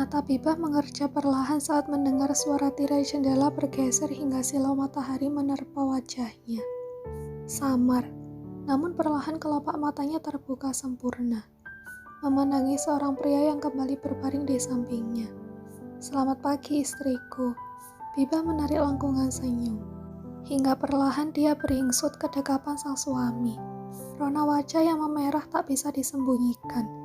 Mata Bibah mengerja perlahan saat mendengar suara tirai jendela bergeser hingga silau matahari menerpa wajahnya. Samar, namun perlahan kelopak matanya terbuka sempurna, memandangi seorang pria yang kembali berbaring di sampingnya. "Selamat pagi, istriku." Bibah menarik lengkungan senyum, hingga perlahan dia beringsut ke dekapan sang suami. Rona wajah yang memerah tak bisa disembunyikan.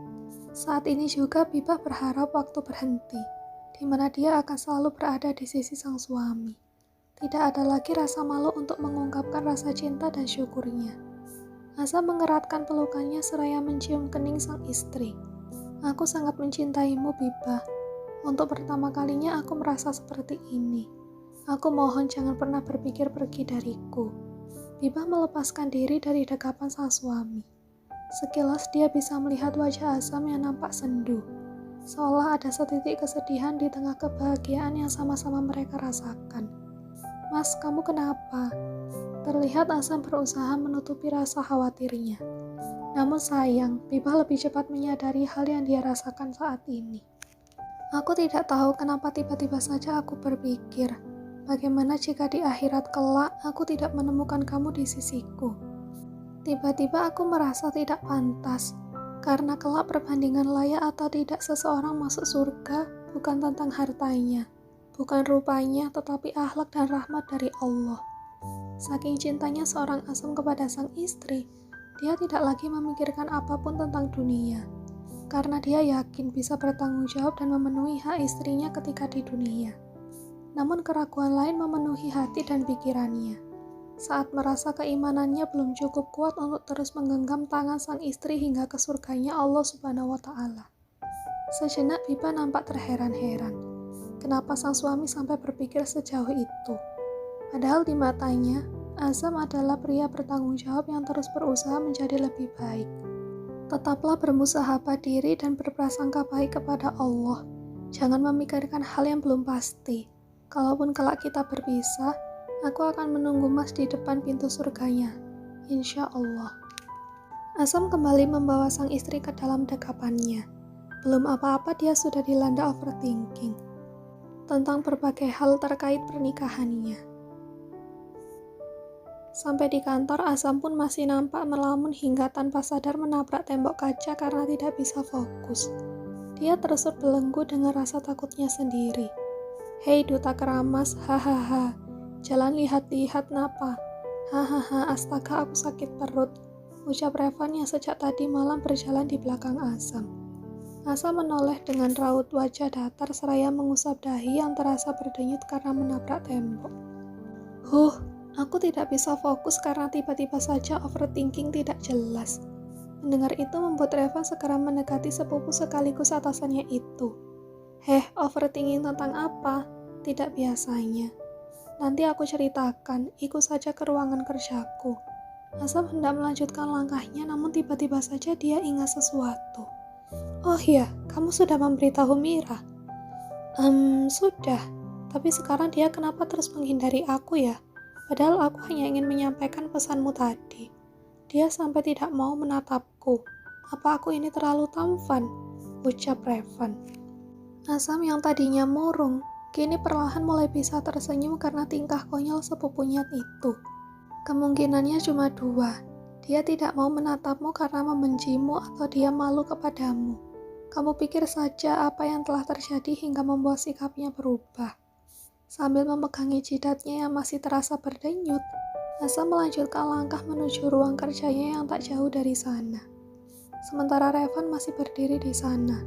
Saat ini juga Bibah berharap waktu berhenti, di mana dia akan selalu berada di sisi sang suami. Tidak ada lagi rasa malu untuk mengungkapkan rasa cinta dan syukurnya. Azam mengeratkan pelukannya seraya mencium kening sang istri. "Aku sangat mencintaimu, Bibah. Untuk pertama kalinya aku merasa seperti ini. Aku mohon jangan pernah berpikir pergi dariku." Bibah melepaskan diri dari dekapan sang suami. Sekilas dia bisa melihat wajah Azam yang nampak sendu, seolah ada setitik kesedihan di tengah kebahagiaan yang sama-sama mereka rasakan. "Mas, kamu kenapa?" Terlihat Azam berusaha menutupi rasa khawatirnya. Namun sayang, Bibah lebih cepat menyadari hal yang dia rasakan saat ini. "Aku tidak tahu kenapa tiba-tiba saja aku berpikir, bagaimana jika di akhirat kelak aku tidak menemukan kamu di sisiku. Tiba-tiba aku merasa tidak pantas, karena kelak perbandingan layak atau tidak seseorang masuk surga bukan tentang hartanya, bukan rupanya, tetapi akhlak dan rahmat dari Allah." Saking cintanya seorang Azam kepada sang istri, dia tidak lagi memikirkan apapun tentang dunia, karena dia yakin bisa bertanggung jawab dan memenuhi hak istrinya ketika di dunia. Namun keraguan lain memenuhi hati dan pikirannya, saat merasa keimanannya belum cukup kuat untuk terus menggenggam tangan sang istri hingga ke surganya Allah Subhanahu wa Ta'ala. Sejenak Bibah nampak terheran-heran, kenapa sang suami sampai berpikir sejauh itu. Padahal di matanya, Azam adalah pria bertanggung jawab yang terus berusaha menjadi lebih baik. Tetaplah bermusahabah diri dan berprasangka baik kepada Allah. Jangan memikirkan hal yang belum pasti. Kalaupun kelak kita berpisah, aku akan menunggu Mas di depan pintu surganya, insya Allah. Azam kembali membawa sang istri ke dalam dekapannya. Belum apa-apa dia sudah dilanda overthinking tentang berbagai hal terkait pernikahannya. Sampai di kantor, Azam pun masih nampak melamun hingga tanpa sadar menabrak tembok kaca karena tidak bisa fokus. Dia tersut belenggu dengan rasa takutnya sendiri. "Hei duta keramas, hahaha. Jalan lihat-lihat napa? Hahaha, astaga aku sakit perut," ucap Revan yang sejak tadi malam berjalan di belakang Azam. Azam menoleh dengan raut wajah datar seraya mengusap dahi yang terasa berdenyut karena menabrak tembok. Aku tidak bisa fokus karena tiba-tiba saja overthinking tidak jelas." Mendengar itu membuat Revan segera mendekati sepupu sekaligus atasannya itu. Overthinking tentang apa? Tidak biasanya. Nanti aku ceritakan, ikut saja ke ruangan kerjaku. Azam hendak melanjutkan langkahnya, namun tiba-tiba saja dia ingat sesuatu. "Oh iya, kamu sudah memberitahu Mira?" Sudah. Tapi sekarang dia kenapa terus menghindari aku ya? Padahal aku hanya ingin menyampaikan pesanmu tadi. Dia sampai tidak mau menatapku. Apa aku ini terlalu tampan? Ucap Revan. Azam yang tadinya murung, kini perlahan mulai bisa tersenyum karena tingkah konyol sepupunya itu. Kemungkinannya cuma dua. Dia tidak mau menatapmu karena membencimu atau dia malu kepadamu. Kamu pikir saja apa yang telah terjadi hingga membuat sikapnya berubah. Sambil memegangi jidatnya yang masih terasa berdenyut, Azam melanjutkan langkah menuju ruang kerjanya yang tak jauh dari sana. Sementara Revan masih berdiri di sana,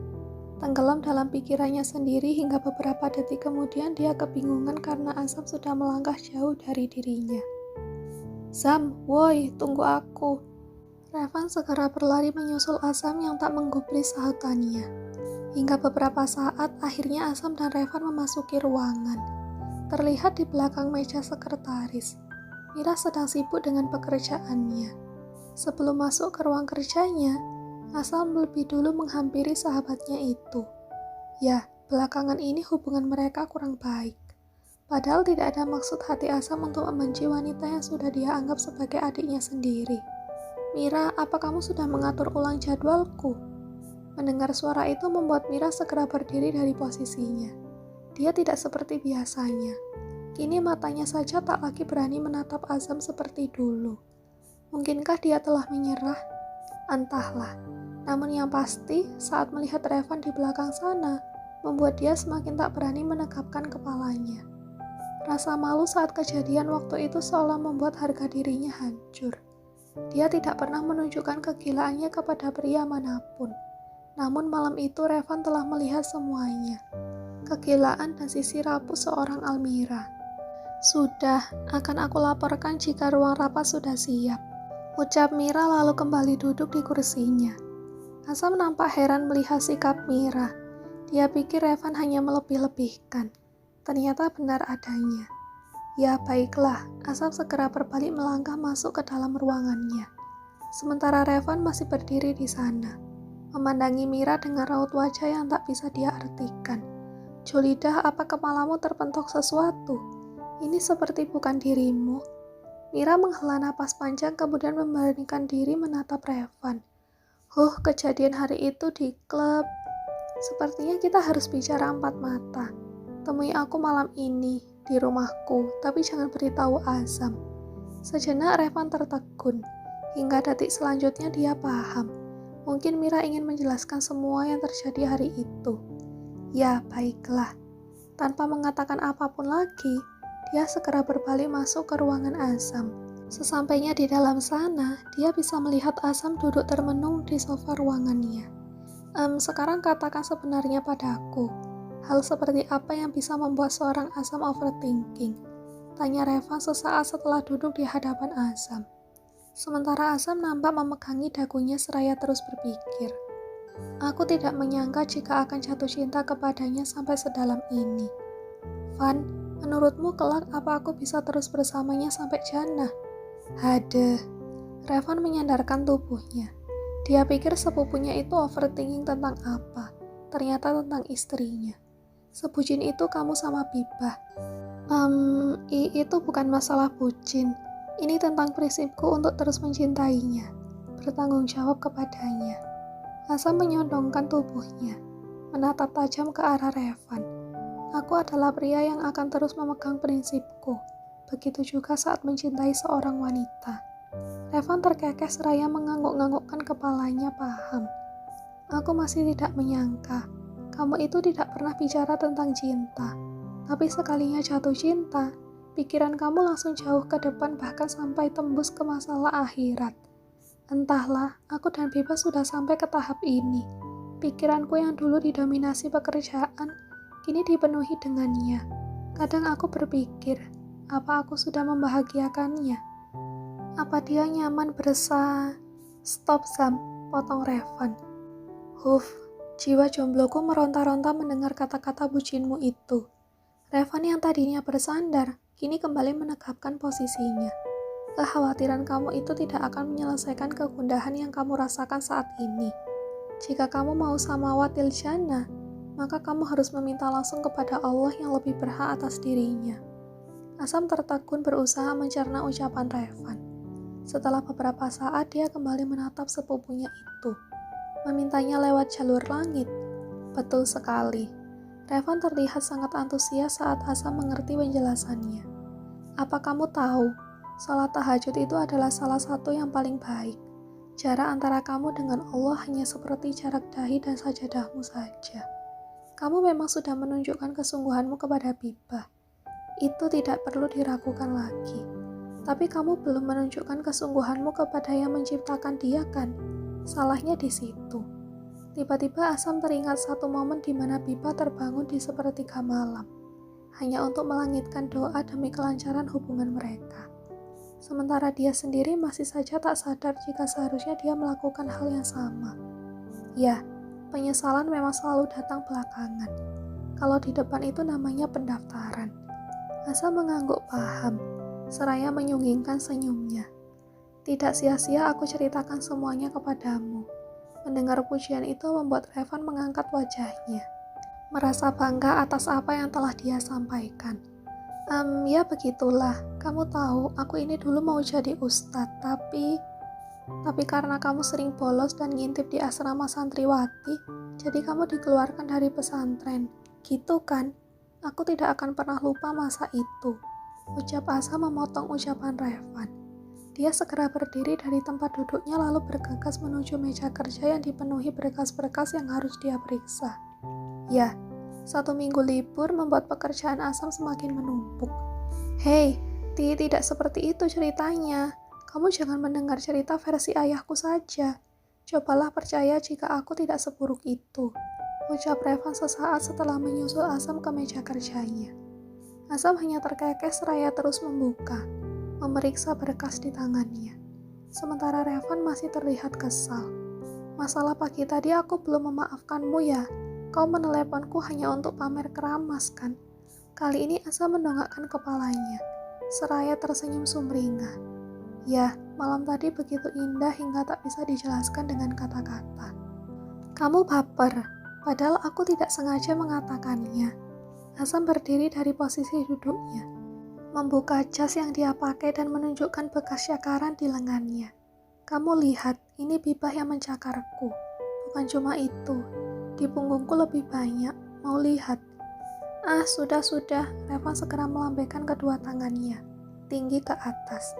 tenggelam dalam pikirannya sendiri hingga beberapa detik kemudian dia kebingungan karena Azam sudah melangkah jauh dari dirinya. "Zam, woi, tunggu aku." Revan segera berlari menyusul Azam yang tak menggubris sahutannya. Hingga beberapa saat, akhirnya Azam dan Revan memasuki ruangan. Terlihat di belakang meja sekretaris, Mira sedang sibuk dengan pekerjaannya. Sebelum masuk ke ruang kerjanya, Azam lebih dulu menghampiri sahabatnya itu. Ya, belakangan ini hubungan mereka kurang baik. Padahal tidak ada maksud hati Azam untuk membenci wanita yang sudah dia anggap sebagai adiknya sendiri. "Mira, apa kamu sudah mengatur ulang jadwalku?" Mendengar suara itu membuat Mira segera berdiri dari posisinya. Dia tidak seperti biasanya. Kini matanya saja tak lagi berani menatap Azam seperti dulu. Mungkinkah dia telah menyerah? Entahlah. Namun yang pasti, saat melihat Revan di belakang sana, membuat dia semakin tak berani menegakkan kepalanya. Rasa malu saat kejadian waktu itu seolah membuat harga dirinya hancur. Dia tidak pernah menunjukkan kegilaannya kepada pria manapun. Namun malam itu Revan telah melihat semuanya. Kegilaan dan sisi rapuh seorang Almira. Sudah, akan aku laporkan jika ruang rapat sudah siap. Ucap Mira lalu kembali duduk di kursinya. Azam nampak heran melihat sikap Mira. Dia pikir Revan hanya melebih-lebihkan. Ternyata benar adanya. Ya baiklah, Azam segera berbalik melangkah masuk ke dalam ruangannya. Sementara Revan masih berdiri di sana, memandangi Mira dengan raut wajah yang tak bisa dia artikan. Julidah, apa kepalamu terpentok sesuatu? Ini seperti bukan dirimu. Mira menghela napas panjang kemudian memberanikan diri menatap Revan. Kejadian hari itu di klub. Sepertinya kita harus bicara empat mata. Temui aku malam ini, di rumahku, tapi jangan beritahu Azam. Sejenak Revan tertegun. Hingga detik selanjutnya dia paham. Mungkin Mira ingin menjelaskan semua yang terjadi hari itu. Ya, baiklah. Tanpa mengatakan apapun lagi, dia segera berbalik masuk ke ruangan Azam. Sesampainya di dalam sana, dia bisa melihat Azam duduk termenung di sofa ruangannya. Sekarang katakan sebenarnya padaku, hal seperti apa yang bisa membuat seorang Azam overthinking? Tanya Revan sesaat setelah duduk di hadapan Azam. Sementara Azam nampak memegangi dagunya seraya terus berpikir. Aku tidak menyangka jika akan jatuh cinta kepadanya sampai sedalam ini. Van, menurutmu kelak apa aku bisa terus bersamanya sampai jannah? Hadeh. Revan menyandarkan tubuhnya. Dia pikir sepupunya itu overthinking tentang apa? Ternyata tentang istrinya. Sebucin itu kamu sama Bibah. Itu bukan masalah bucin. Ini tentang prinsipku untuk terus mencintainya. Bertanggung jawab kepadanya. Azam menyodongkan tubuhnya, menatap tajam ke arah Revan. Aku adalah pria yang akan terus memegang prinsipku. Begitu juga saat mencintai seorang wanita. Revan terkekeh seraya mengangguk-anggukkan kepalanya paham. Aku masih tidak menyangka, kamu itu tidak pernah bicara tentang cinta. Tapi sekalinya jatuh cinta, pikiran kamu langsung jauh ke depan bahkan sampai tembus ke masalah akhirat. Entahlah, aku dan Bibas sudah sampai ke tahap ini. Pikiranku yang dulu didominasi pekerjaan, kini dipenuhi dengannya. Kadang aku berpikir, apa aku sudah membahagiakannya? Apa dia nyaman Stop Zam, potong Revan. Jiwa jombloku meronta-ronta mendengar kata-kata bucinmu itu. Revan yang tadinya bersandar, kini kembali menegapkan posisinya. Kekhawatiran kamu itu tidak akan menyelesaikan kegundahan yang kamu rasakan saat ini. Jika kamu mau samawatil jannah, maka kamu harus meminta langsung kepada Allah yang lebih berhak atas dirinya. Azam tertegun berusaha mencerna ucapan Revan. Setelah beberapa saat dia kembali menatap sepupunya itu. Memintanya lewat jalur langit. Betul sekali. Revan terlihat sangat antusias saat Azam mengerti penjelasannya. Apa kamu tahu, salat tahajud itu adalah salah satu yang paling baik. Jarak antara kamu dengan Allah hanya seperti jarak dahi dan sajadahmu saja. Kamu memang sudah menunjukkan kesungguhanmu kepada Bibah. Itu tidak perlu diragukan lagi. Tapi kamu belum menunjukkan kesungguhanmu kepada yang menciptakan dia kan? Salahnya di situ. Tiba-tiba Azam teringat satu momen di mana Bibah terbangun di sepertiga malam, hanya untuk melangitkan doa demi kelancaran hubungan mereka. Sementara dia sendiri masih saja tak sadar jika seharusnya dia melakukan hal yang sama. Ya, penyesalan memang selalu datang belakangan. Kalau di depan itu namanya pendaftaran. Azam mengangguk paham, seraya menyunggingkan senyumnya. Tidak sia-sia aku ceritakan semuanya kepadamu. Mendengar pujian itu membuat Revan mengangkat wajahnya, merasa bangga atas apa yang telah dia sampaikan. Ya begitulah, kamu tahu aku ini dulu mau jadi ustadz, tapi Tapi karena kamu sering bolos dan ngintip di asrama santriwati, jadi kamu dikeluarkan dari pesantren. Gitu kan? Aku tidak akan pernah lupa masa itu. Ucap Asam memotong ucapan Revan. Dia segera berdiri dari tempat duduknya lalu bergegas menuju meja kerja yang dipenuhi berkas-berkas yang harus dia periksa. Ya, 1 minggu libur membuat pekerjaan Asam semakin menumpuk. Hei, tidak seperti itu ceritanya. Kamu jangan mendengar cerita versi ayahku saja. Cobalah percaya jika aku tidak seburuk itu. Ucap Revan sesaat setelah menyusul Asam ke meja kerjanya. Asam hanya terkekeh seraya terus memeriksa berkas di tangannya. Sementara Revan masih terlihat kesal. Masalah pagi tadi aku belum memaafkanmu ya. Kau meneleponku hanya untuk pamer keramas kan? Kali ini Asam mendongakkan kepalanya, seraya tersenyum sumringah. Ya, malam tadi begitu indah hingga tak bisa dijelaskan dengan kata-kata. Kamu baper, padahal aku tidak sengaja mengatakannya. Asam berdiri dari posisi duduknya, membuka jas yang dia pakai dan menunjukkan bekas cakaran di lengannya. Kamu lihat, ini bibah yang mencakarku. Bukan cuma itu, di punggungku lebih banyak. Mau lihat? Ah, sudah. Revan segera melambaikan kedua tangannya, tinggi ke atas.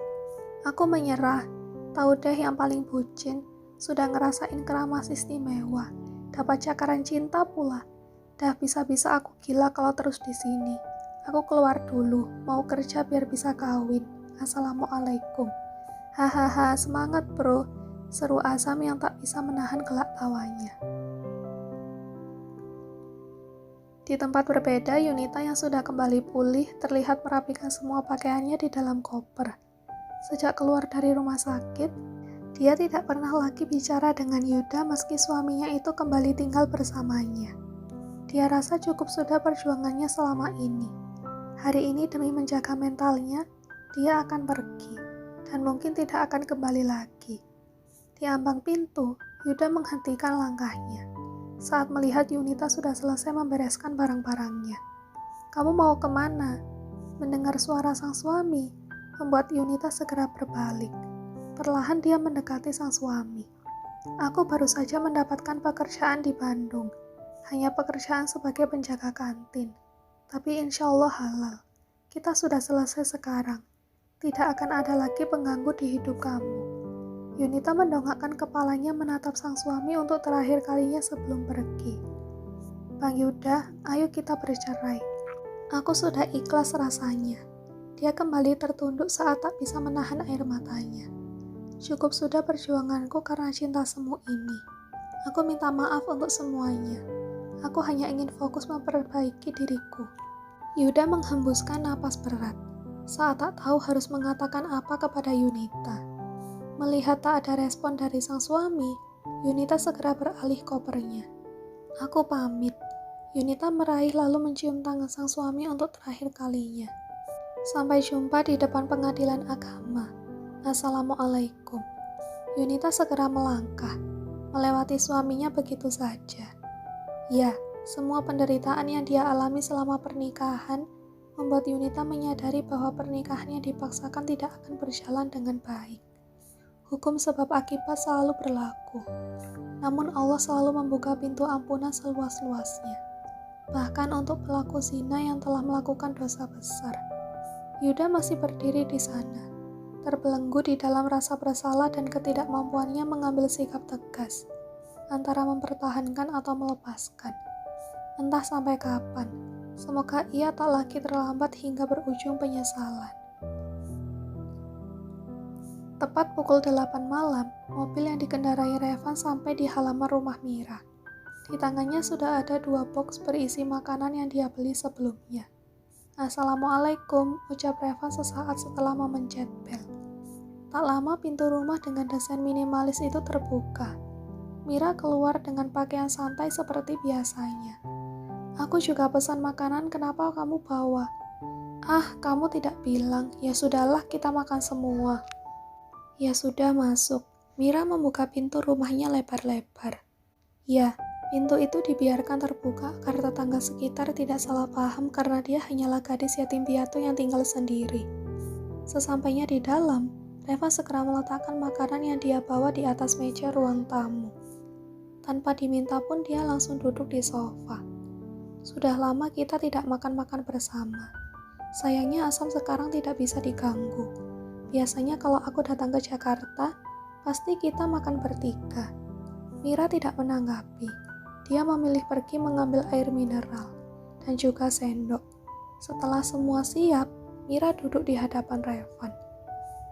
Aku menyerah. Tahu deh yang paling bucin, sudah ngerasain keramas istimewa, dapat cakaran cinta pula. Dah bisa-bisa aku gila kalau terus di sini. Aku keluar dulu, mau kerja biar bisa kawin. Assalamualaikum. Hahaha, semangat bro, seru Asam yang tak bisa menahan gelak tawanya. Di tempat berbeda, Yunita yang sudah kembali pulih terlihat merapikan semua pakaiannya di dalam koper. Sejak keluar dari rumah sakit, dia tidak pernah lagi bicara dengan Yuda meski suaminya itu kembali tinggal bersamanya. Dia rasa cukup sudah perjuangannya selama ini. Hari ini demi menjaga mentalnya, dia akan pergi dan mungkin tidak akan kembali lagi. Di ambang pintu, Yuda menghentikan langkahnya saat melihat Yunita sudah selesai membereskan barang-barangnya. Kamu mau kemana? Mendengar suara sang suami membuat Yunita segera berbalik. Perlahan dia mendekati sang suami. Aku baru saja mendapatkan pekerjaan di Bandung. Hanya pekerjaan sebagai penjaga kantin. Tapi insya Allah halal. Kita sudah selesai sekarang. Tidak akan ada lagi pengganggu di hidup kamu. Yunita mendongakkan kepalanya menatap sang suami untuk terakhir kalinya sebelum pergi. Bang Yuda, ayo kita bercerai. Aku sudah ikhlas rasanya. Dia kembali tertunduk saat tak bisa menahan air matanya. Cukup sudah perjuanganku karena cinta semu ini. Aku minta maaf untuk semuanya. Aku hanya ingin fokus memperbaiki diriku. Yuda menghembuskan napas berat saat tak tahu harus mengatakan apa kepada Yunita. Melihat tak ada respon dari sang suami, Yunita segera beralih kopernya. Aku pamit. Yunita meraih lalu mencium tangan sang suami untuk terakhir kalinya. Sampai jumpa di depan pengadilan agama. Assalamualaikum. Yunita segera melangkah, melewati suaminya begitu saja. Ya, semua penderitaan yang dia alami selama pernikahan membuat Yunita menyadari bahwa pernikahannya dipaksakan tidak akan berjalan dengan baik. Hukum sebab akibat selalu berlaku. Namun Allah selalu membuka pintu ampunan seluas-luasnya. Bahkan untuk pelaku zina yang telah melakukan dosa besar. Yuda masih berdiri di sana, terbelenggu di dalam rasa bersalah dan ketidakmampuannya mengambil sikap tegas, antara mempertahankan atau melepaskan. Entah sampai kapan, semoga ia tak lagi terlambat hingga berujung penyesalan. Tepat pukul 8 malam, mobil yang dikendarai Revan sampai di halaman rumah Mira. Di tangannya sudah ada 2 box berisi makanan yang dia beli sebelumnya. Assalamualaikum, ucap Revan sesaat setelah memencet bel. Tak lama pintu rumah dengan desain minimalis itu terbuka. Mira keluar dengan pakaian santai seperti biasanya. Aku juga pesan makanan, kenapa kamu bawa? Ah, kamu tidak bilang. Ya sudahlah, kita makan semua. Ya sudah, masuk. Mira membuka pintu rumahnya lebar-lebar. Ya, pintu itu dibiarkan terbuka agar tetangga sekitar tidak salah paham karena dia hanyalah gadis yatim piatu yang tinggal sendiri. Sesampainya di dalam, Reva segera meletakkan makanan yang dia bawa di atas meja ruang tamu. Tanpa diminta pun dia langsung duduk di sofa. Sudah lama kita tidak makan-makan bersama. Sayangnya Asam sekarang tidak bisa diganggu. Biasanya kalau aku datang ke Jakarta, pasti kita makan bertiga. Mira tidak menanggapi. Dia memilih pergi mengambil air mineral dan juga sendok. Setelah semua siap, Mira duduk di hadapan Revan.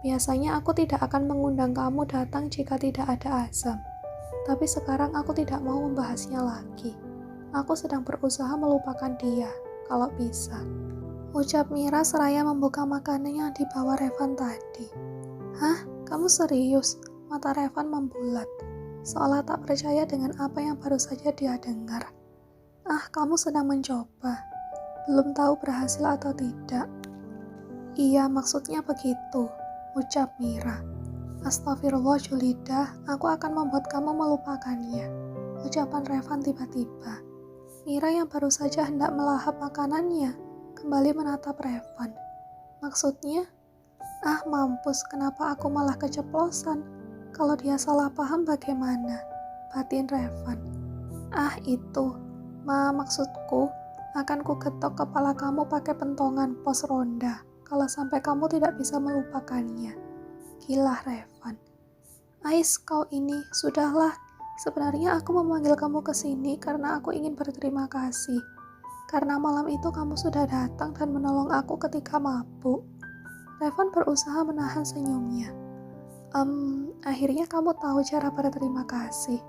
Biasanya aku tidak akan mengundang kamu datang jika tidak ada Asam. Tapi sekarang aku tidak mau membahasnya lagi. Aku sedang berusaha melupakan dia, kalau bisa. Ucap Mira seraya membuka makanan yang dibawa Revan tadi. Hah? Kamu serius? Mata Revan membulat, seolah tak percaya dengan apa yang baru saja dia dengar. Ah, kamu sedang mencoba. Belum tahu berhasil atau tidak. Iya, maksudnya begitu, ucap Mira. Astagfirullah Julida, aku akan membuat kamu melupakannya. Ucapan Revan tiba-tiba. Mira yang baru saja hendak melahap makanannya, kembali menatap Revan. Maksudnya? Ah mampus, kenapa aku malah keceplosan? Kalau dia salah paham bagaimana? Batin Revan. Ah itu, maksudku, akan ku getok kepala kamu pakai pentongan pos ronda, kalau sampai kamu tidak bisa melupakannya. Gila Revan. Ais, kau ini, sudahlah. Sebenarnya aku memanggil kamu ke sini karena aku ingin berterima kasih. Karena malam itu kamu sudah datang dan menolong aku ketika mabuk. Revan berusaha menahan senyumnya. Akhirnya kamu tahu cara berterima kasih.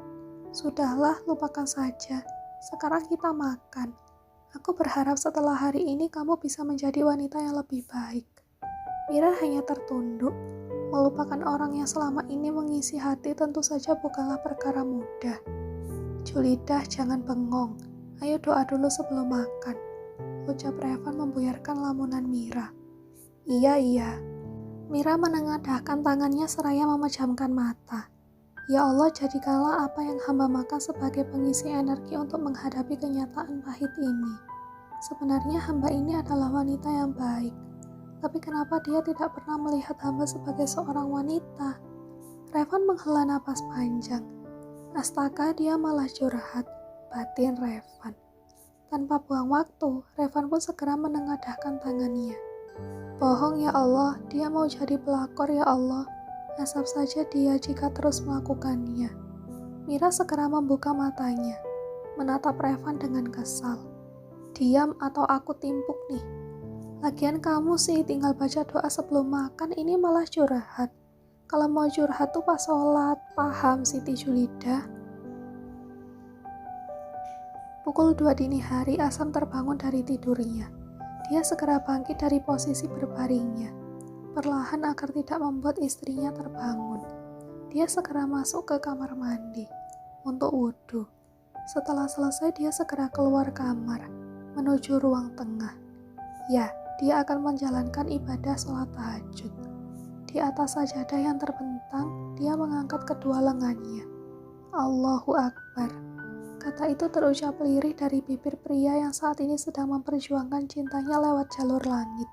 Sudahlah, lupakan saja. Sekarang kita makan. Aku berharap setelah hari ini kamu bisa menjadi wanita yang lebih baik. Mira hanya tertunduk. Melupakan orang yang selama ini mengisi hati tentu saja bukanlah perkara mudah. Julidah, jangan bengong. Ayo doa dulu sebelum makan. Ucap Revan membuyarkan lamunan Mira. Iya. Mira menengadahkan tangannya seraya memejamkan mata. Ya Allah, jadikanlah apa yang hamba makan sebagai pengisi energi untuk menghadapi kenyataan pahit ini. Sebenarnya hamba ini adalah wanita yang baik. Tapi kenapa dia tidak pernah melihat hamba sebagai seorang wanita? Revan menghela napas panjang. Astaga, dia malah curhat, batin Revan. Tanpa buang waktu, Revan pun segera menengadahkan tangannya. Bohong ya Allah, dia mau jadi pelakor ya Allah. Asap saja dia jika terus melakukannya. Mira segera membuka matanya, menatap Revan dengan kesal. Diam atau aku timpuk nih. Lagian kamu sih tinggal baca doa sebelum makan, ini malah curhat. Kalau mau curhat tuh pas sholat, paham Siti Julida? Pukul 2 dini hari Asam terbangun dari tidurnya. Dia segera bangkit dari posisi berbaringnya. Perlahan agar tidak membuat istrinya terbangun. Dia segera masuk ke kamar mandi untuk wudhu. Setelah selesai dia segera keluar kamar, menuju ruang tengah. Ya, dia akan menjalankan ibadah sholat tahajud. Di atas sajadah yang terbentang, dia mengangkat kedua lengannya. Allahu Akbar. Kata itu terucap lirih dari bibir pria yang saat ini sedang memperjuangkan cintanya lewat jalur langit.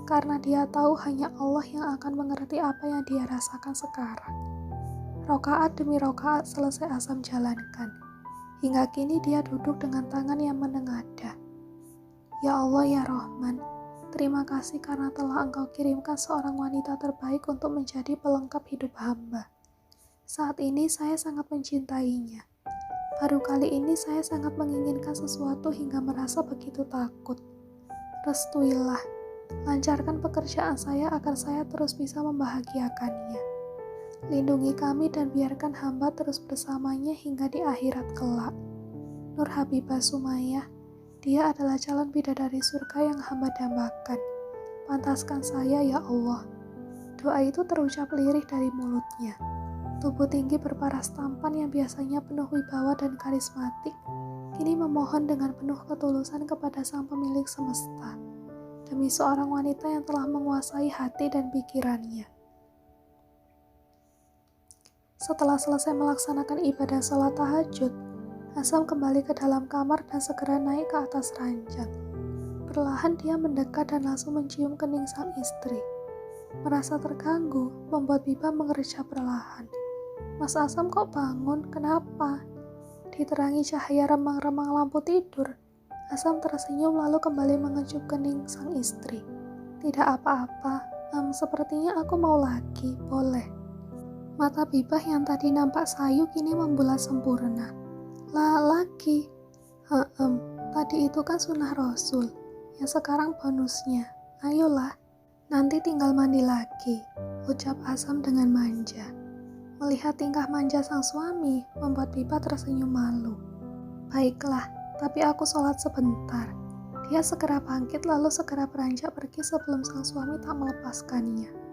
Karena dia tahu hanya Allah yang akan mengerti apa yang dia rasakan sekarang. Rokaat demi rokaat selesai Asam jalankan. Hingga kini dia duduk dengan tangan yang menengadah. Ya Allah ya Rahman, terima kasih karena telah Engkau kirimkan seorang wanita terbaik untuk menjadi pelengkap hidup hamba. Saat ini saya sangat mencintainya. Baru kali ini saya sangat menginginkan sesuatu hingga merasa begitu takut. Restuilah, lancarkan pekerjaan saya agar saya terus bisa membahagiakannya. Lindungi kami dan biarkan hamba terus bersamanya hingga di akhirat kelak. Nur Habibah Sumayyah, dia adalah calon bidadari surga yang hamba dambakan. Pantaskan saya ya Allah. Doa itu terucap lirih dari mulutnya. Tubuh tinggi berparas tampan yang biasanya penuh wibawa dan karismatik, kini memohon dengan penuh ketulusan kepada sang pemilik semesta, demi seorang wanita yang telah menguasai hati dan pikirannya. Setelah selesai melaksanakan ibadah sholat tahajud, Asam kembali ke dalam kamar dan segera naik ke atas ranjang. Perlahan dia mendekat dan langsung mencium kening sang istri. Merasa terganggu, membuat Biba mengerja perlahan. Mas Asam kok bangun? Kenapa? Diterangi cahaya remang-remang lampu tidur, Asam tersenyum lalu kembali mengecup kening sang istri. Tidak apa-apa, sepertinya aku mau lagi, boleh. Mata Bibah yang tadi nampak sayu kini membulat sempurna. Lagi? Tadi itu kan sunnah Rasul, yang sekarang bonusnya. Ayolah, nanti tinggal mandi lagi, ucap Asam dengan manja. Melihat tingkah manja sang suami, membuat Bibah tersenyum malu. Baiklah, tapi aku sholat sebentar. Dia segera bangkit lalu segera beranjak pergi sebelum sang suami tak melepaskannya.